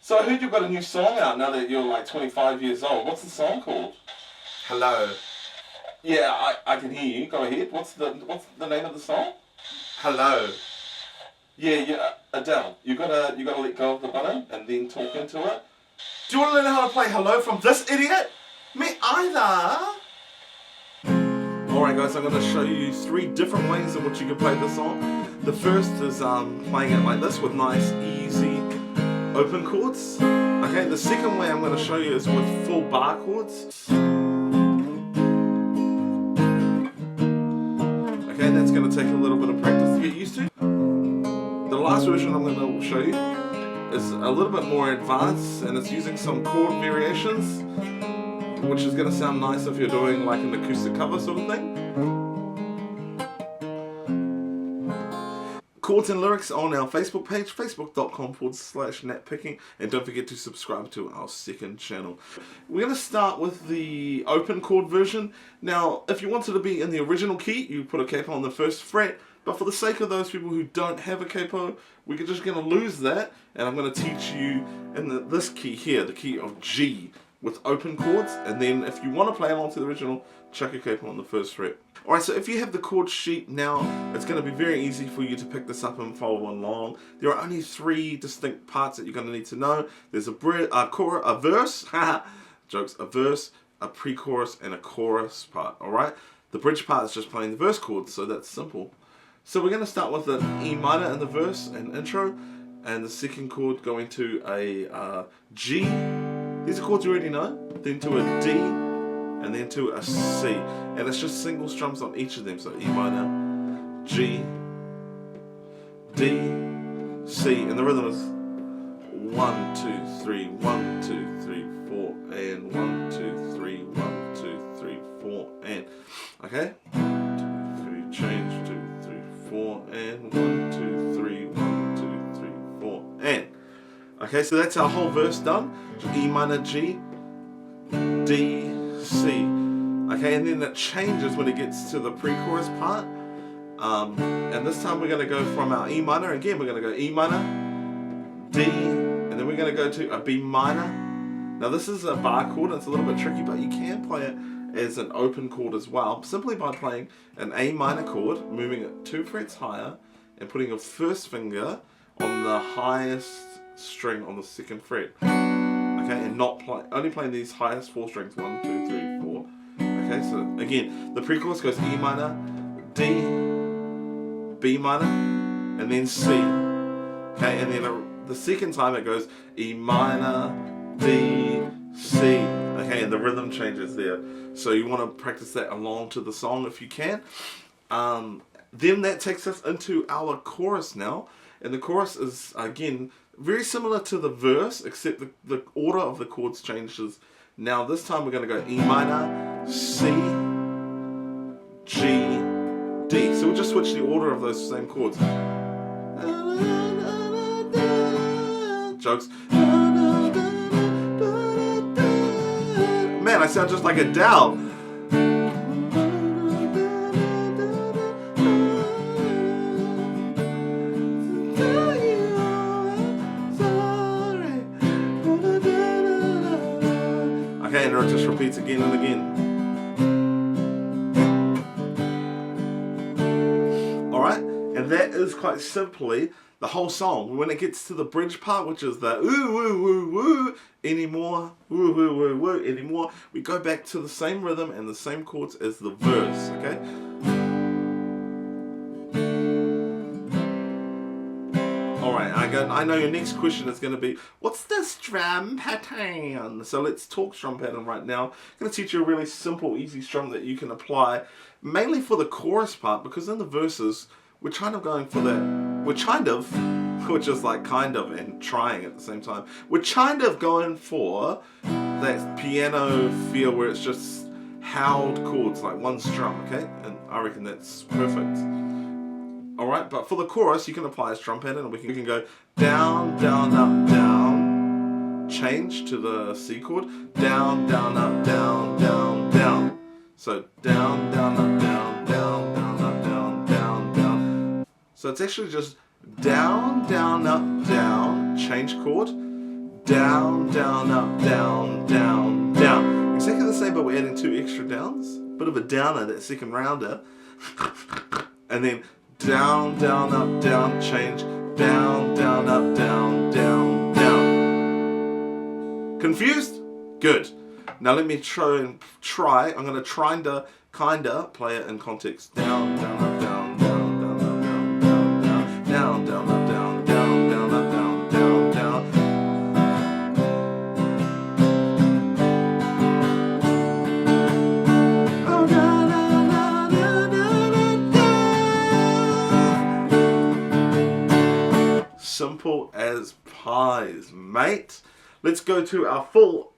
So I heard you've got a new song out now that you're like 25 years old. What's the song called? Hello. Yeah, I can hear you. Go ahead. What's the name of the song? Hello. Yeah, Adele. You gotta let go of the button and then talk into it. Do you want to learn how to play Hello from this idiot? Me either. Alright guys, I'm going to show you 3 different ways in which you can play this song. The first is playing it like this with nice, easy, open chords. Okay, the second way I'm going to show you is with full bar chords. Okay, that's going to take a little bit of practice to get used to. The last version I'm going to show you is a little bit more advanced, and it's using some chord variations, which is going to sound nice if you're doing like an acoustic cover sort of thing. Chords and lyrics on our Facebook page, facebook.com/NatPicking, and don't forget to subscribe to our second channel. We're going to start with the open chord version. Now, if you wanted to be in the original key, you put a capo on the 1st fret, but for the sake of those people who don't have a capo, we're just going to lose that, and I'm going to teach you in this key here, the key of G, with open chords, and then if you want to play along to the original, chuck a capo on the 1st fret. Alright, so if you have the chord sheet now, it's going to be very easy for you to pick this up and follow along. There are only 3 distinct parts that you're going to need to know. There's a verse, jokes, a verse, a pre-chorus, and a chorus part, alright? The bridge part is just playing the verse chords, so that's simple. So we're going to start with an E minor in the verse and intro, and the second chord going to a G. These are chords you already know. Then to a D, and then to a C. And it's just single strums on each of them. So E minor, G, D, C. And the rhythm is 1, 2, 3, 1, 2, 3, 4, and 1, 2, 3, 1, 2, 3, 4, and okay? 2, 3, change, 2, 3, 4, and 1, 2, 3, 1, 2, 3, 4, and okay, so that's our whole verse done. E minor, G, D, C. Okay, and then it changes when it gets to the pre-chorus part. And this time we're going to go from our E minor. Again, we're going to go E minor, D, and then we're going to go to a B minor. Now this is a bar chord, and it's a little bit tricky, but you can play it as an open chord as well, simply by playing an A minor chord, moving it 2 frets higher, and putting your 1st finger on the highest string on the 2nd fret. Okay, and only playing these highest 4 strings, 1, 2, 3, 4. Okay, so again, the pre-chorus goes E minor, D, B minor, and then C. Okay, and then the second time it goes E minor, D, C. Okay, and the rhythm changes there. So you want to practice that along to the song if you can. Then that takes us into our chorus now. And the chorus is, again, very similar to the verse, except the order of the chords changes. Now this time we're going to go E minor, C, G, D. So we'll just switch the order of those same chords. Jokes. Man, I sound just like Adele. Okay, and it just repeats again and again. Alright, and that is quite simply the whole song. When it gets to the bridge part, which is the ooh, woo, woo, woo, anymore, woo, woo, woo, woo, anymore, we go back to the same rhythm and the same chords as the verse, okay? I know your next question is going to be, what's the strum pattern? So let's talk strum pattern right now. I'm going to teach you a really simple, easy strum that you can apply, mainly for the chorus part, because in the verses, we're kind of going for that, which is like kind of and trying at the same time. We're kind of going for that piano feel where it's just howled chords, like one strum, okay? And I reckon that's perfect. Alright, but for the chorus, you can apply a strum pattern, and we can go down, down, up, down, change to the C chord, down, down, up, down, down, down. So down, down, up, down, down, down, up, down, down, So it's actually just down, down, up, down, change chord, down, down, up, down, down, down. Exactly the same, but we're adding 2 extra downs. Bit of a downer, that second rounder. And then down, down, up, down, change. Down, down, up, down, down, down. Confused? Good. Now let me try. I'm going to try to kinda play it in context. Down, down, up, down, down, down, up, down, down, down, down, down, up, down, down, down, up, down, down, down. Oh, da, da, da, da, da, da. Simple as pies, mate. Let's go to our full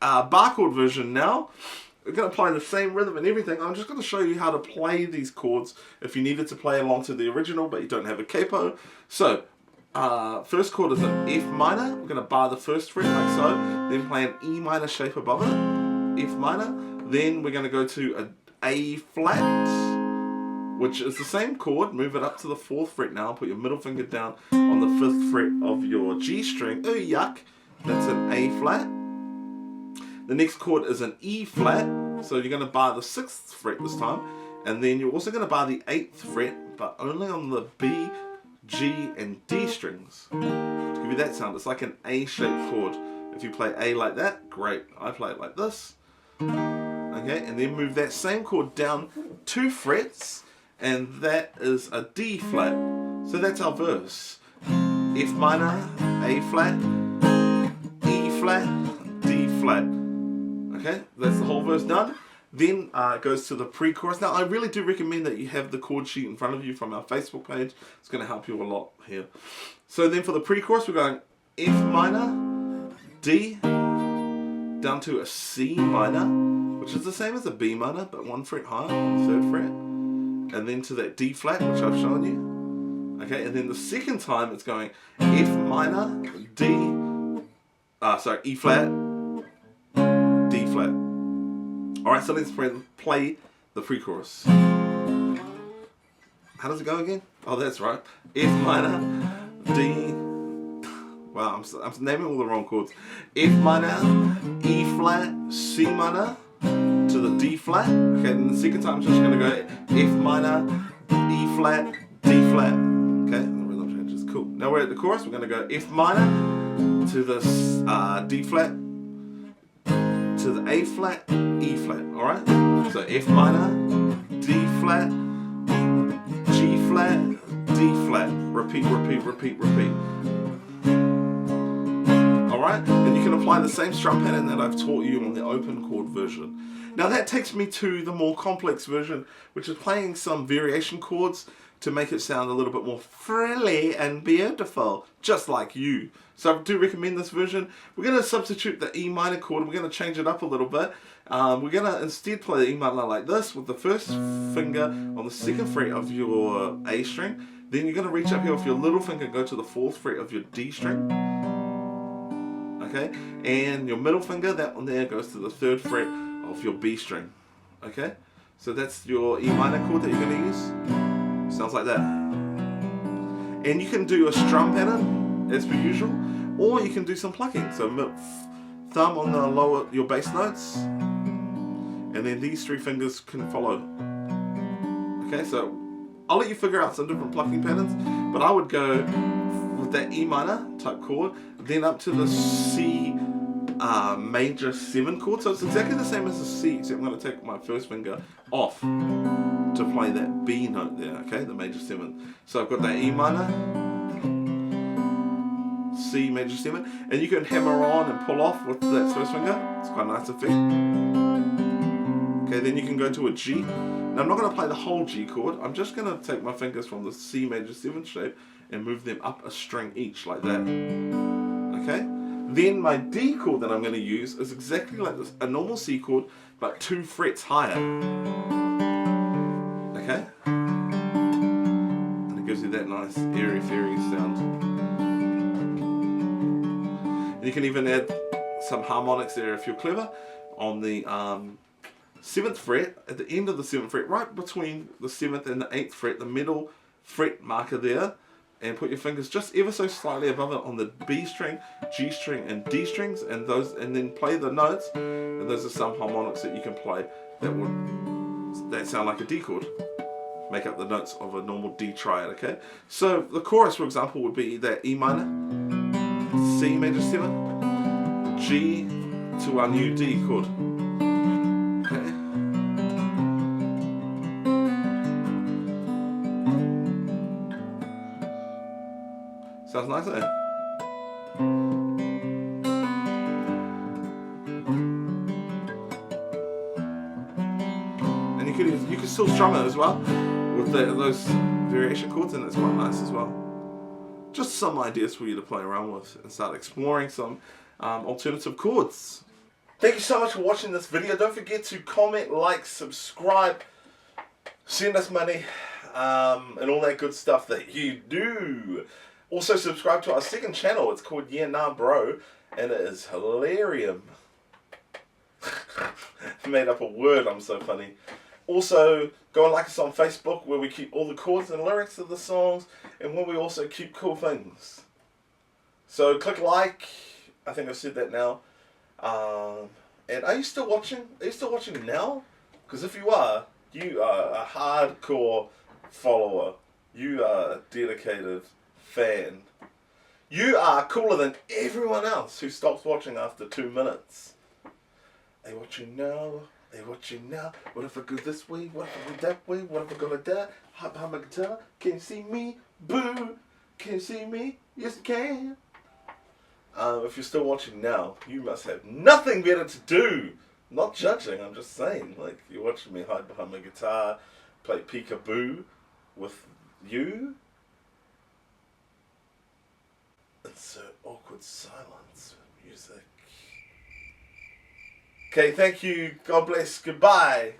bar chord version now. We're going to play the same rhythm and everything. I'm just going to show you how to play these chords if you needed to play along to the original but you don't have a capo. So, first chord is an F minor. We're going to bar the first fret like so. Then play an E minor shape above it. F minor. Then we're going to go to an A flat, which is the same chord. Move it up to the 4th fret now. Put your middle finger down on the 5th fret of your G string. Oh, yuck. That's an A flat. The next chord is an E flat, so you're going to bar the 6th fret this time, and then you're also going to bar the 8th fret, but only on the B, G, and D strings. To give you that sound, it's like an A-shaped chord. If you play A like that, great. I play it like this. Okay, and then move that same chord down 2 frets, and that is a D flat. So that's our verse. F minor, A flat, E flat, D flat. Okay, that's the whole verse done. Then it goes to the pre-chorus. Now, I really do recommend that you have the chord sheet in front of you from our Facebook page. It's going to help you a lot here. So then for the pre-chorus, we're going F minor, D, down to a C minor, which is the same as a B minor, but 1 fret higher on the 3rd fret. And then to that D flat, which I've shown you. Okay, and then the second time, it's going F minor, D, E flat, D flat. Alright, so let's play the pre-chorus. How does it go again? Oh, that's right. F minor, D. Wow, I'm naming all the wrong chords. F minor, E flat, C minor, to the D flat. Okay, then the second time I'm just going to go F minor, E flat, D flat. Okay, the rhythm changes. Cool. Now we're at the chorus. We're going to go F minor to the D flat, to the A flat, E flat, alright? So F minor, D flat, G flat, D flat. Repeat, repeat, repeat, repeat. Alright? And you can apply the same strum pattern that I've taught you on the open chord version. Now that takes me to the more complex version, which is playing some variation chords to make it sound a little bit more frilly and beautiful, just like you. So I do recommend this version. We're going to substitute the E minor chord. We're going to change it up a little bit. We're going to instead play the E minor like this with the first finger on the 2nd fret of your A string. Then you're going to reach up here with your little finger and go to the 4th fret of your D string. Okay, and your middle finger, that one there, goes to the 3rd fret of your B string. Okay, so that's your E minor chord that you're going to use. Sounds like that. And you can do a strum pattern as per usual, or you can do some plucking. So thumb on the lower, your bass notes, and then these 3 fingers can follow. Okay, so I'll let you figure out some different plucking patterns, but I would go with that E minor type chord, then up to the C major 7 chord. So it's exactly the same as the C, except I'm going to take my first finger off to play that B note there, okay, the major 7. So I've got that E minor, C major 7, and you can hammer on and pull off with that first finger. It's quite a nice effect. Okay, then you can go to a G. Now I'm not going to play the whole G chord. I'm just going to take my fingers from the C major 7 shape and move them up a string each like that. Okay. Then my D chord that I'm going to use is exactly like this, a normal C chord, but 2 frets higher. Okay? And it gives you that nice airy fairy sound. And you can even add some harmonics there if you're clever on the 7th fret, at the end of the 7th fret, right between the 7th and the 8th fret, the middle fret marker there. and put your fingers just ever so slightly above it on the B string, G string, and D strings, and then play the notes. And those are some harmonics that you can play that sound like a D chord. Make up the notes of a normal D triad, okay? So the chorus, for example, would be that E minor, C major 7, G to our new D chord. Okay? Sounds nice, eh? And you could still strum it as well with those variation chords, and it's quite nice as well. Just some ideas for you to play around with and start exploring some alternative chords. Thank you so much for watching this video. Don't forget to comment, like, subscribe, send us money, and all that good stuff that you do. Also subscribe to our second channel. It's called Yeah Nah Bro, and it is hilarious. Made up a word, I'm so funny. Also, go and like us on Facebook, where we keep all the chords and lyrics of the songs, and where we also keep cool things. So click like. I think I've said that now. And are you still watching? Are you still watching now? Because if you are a hardcore follower. You are a dedicated fan. You are cooler than everyone else who stops watching after 2 minutes. Are you watching now? Are you watching now? What if I go this way? What if I go that way? What if I go like that? Hop behind my guitar. Can you see me? Boo! Can you see me? Yes, you can. If you're still watching now, you must have nothing better to do. Not judging, I'm just saying. Like, you're watching me hide behind my guitar, play peekaboo with you. Insert awkward silence with music. Okay, thank you. God bless. Goodbye.